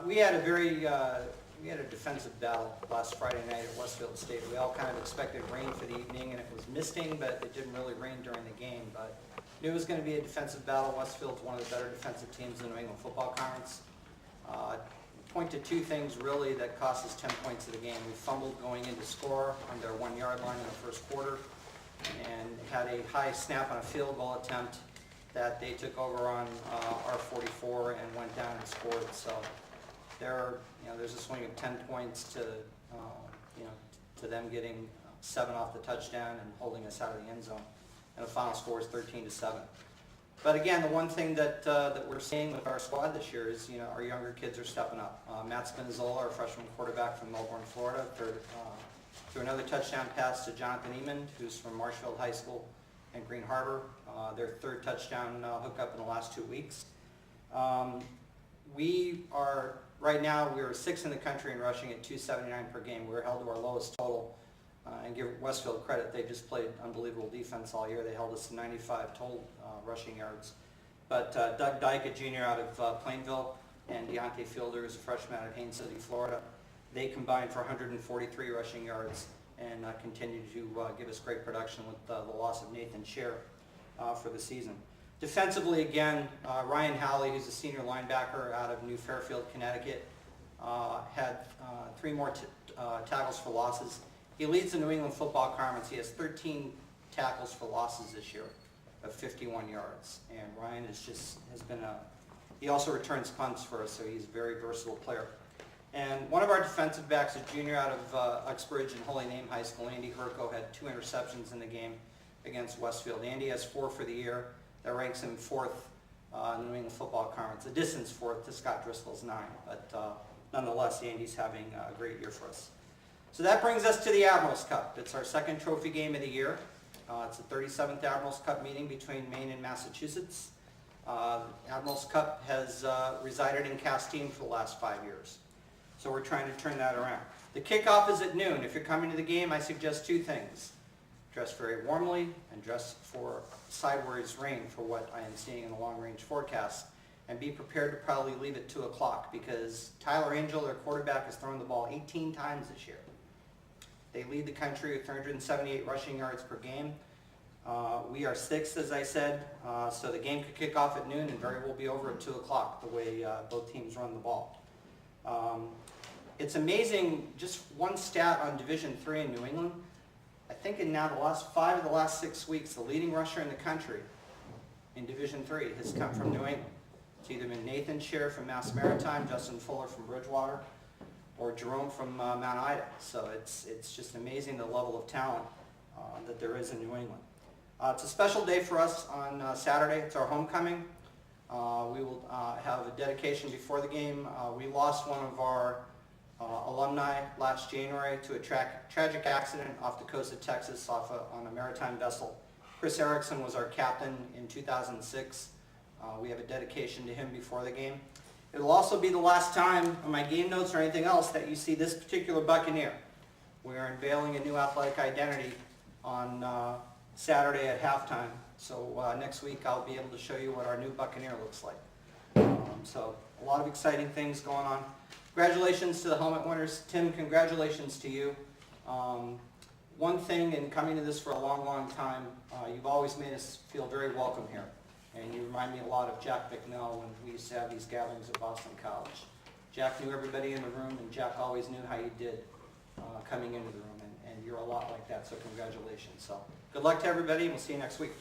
We had a defensive battle last Friday night at Westfield State. We all kind of expected rain for the evening, and it was misting, but it didn't really rain during the game. But knew it was going to be a defensive battle. Westfield's one of the better defensive teams in the New England Football Conference. Point to two things really that cost us 10 points of the game. We fumbled going into score on their 1 yard line in the first quarter, and had a high snap on a field goal attempt that they took over on our 44 and went down and scored. So there's a swing of 10 points to to them getting 7 off the touchdown and holding us out of the end zone. And the final score is 13-7. But again, the one thing that we're seeing with our squad this year is our younger kids are stepping up. Matt Spinazzola, our freshman quarterback from Melbourne, Florida, threw another touchdown pass to Jonathan Eamon, who's from Marshfield High School and Green Harbor, their third touchdown hookup in the last 2 weeks. Right now, we are 6th in the country in rushing at 279 per game. We were held to our lowest total. And give Westfield credit, they just played unbelievable defense all year. They held us to 95 total rushing yards. But Doug Dyke, a junior out of Plainville, and Deontay Fielder, who's a freshman out of Haines City, Florida, they combined for 143 rushing yards and continue to give us great production with the loss of Nathan Scher for the season. Defensively, again, Ryan Howley, who's a senior linebacker out of New Fairfield, Connecticut, had 3 more tackles for losses. He leads the New England Football Conference. He has 13 tackles for losses this year of 51 yards. And Ryan he also returns punts for us, so he's a very versatile player. And one of our defensive backs, a junior out of Uxbridge and Holy Name High School, Andy Herco, had 2 interceptions in the game against Westfield. Andy has 4 for the year. That ranks him 4th in the New England Football Conference. A distance 4th to Scott Driscoll's 9. But nonetheless, Andy's having a great year for us. So that brings us to the Admirals Cup. It's our 2nd trophy game of the year. It's the 37th Admirals Cup meeting between Maine and Massachusetts. Admirals Cup has resided in Castine for the last 5 years. So we're trying to turn that around. The kickoff is at noon. If you're coming to the game, I suggest 2 things. Dress very warmly and dress for sideways rain for what I am seeing in the long-range forecast. And be prepared to probably leave at 2 o'clock because Tyler Angel, their quarterback, has thrown the ball 18 times this year. They lead the country with 378 rushing yards per game. We are 6th, as I said, so the game could kick off at noon and very well be over at 2 o'clock, the way both teams run the ball. It's amazing, just one stat on Division III in New England. I think in now the last 5 of the last 6 weeks, the leading rusher in the country in Division III has come from New England. It's either been Nathan Scher from Maritime, Justin Fuller from Bridgewater, or Jerome from Mount Ida. So it's just amazing the level of talent that there is in New England. It's a special day for us on Saturday. It's our homecoming. We will have a dedication before the game. We lost one of our alumni last January to a tragic accident off the coast of Texas on a maritime vessel. Chris Erickson was our captain in 2006. We have a dedication to him before the game. It'll also be the last time on my game notes or anything else that you see this particular Buccaneer. We are unveiling a new athletic identity on Saturday at halftime. So next week I'll be able to show you what our new Buccaneer looks like. So a lot of exciting things going on. Congratulations to the helmet winners. Tim, congratulations to you. One thing in coming to this for a long, long time, you've always made us feel very welcome here. And you remind me a lot of Jack Bicknell when we used to have these gatherings at Boston College. Jack knew everybody in the room, and Jack always knew how you did coming into the room, and you're a lot like that, so congratulations. So good luck to everybody, and we'll see you next week.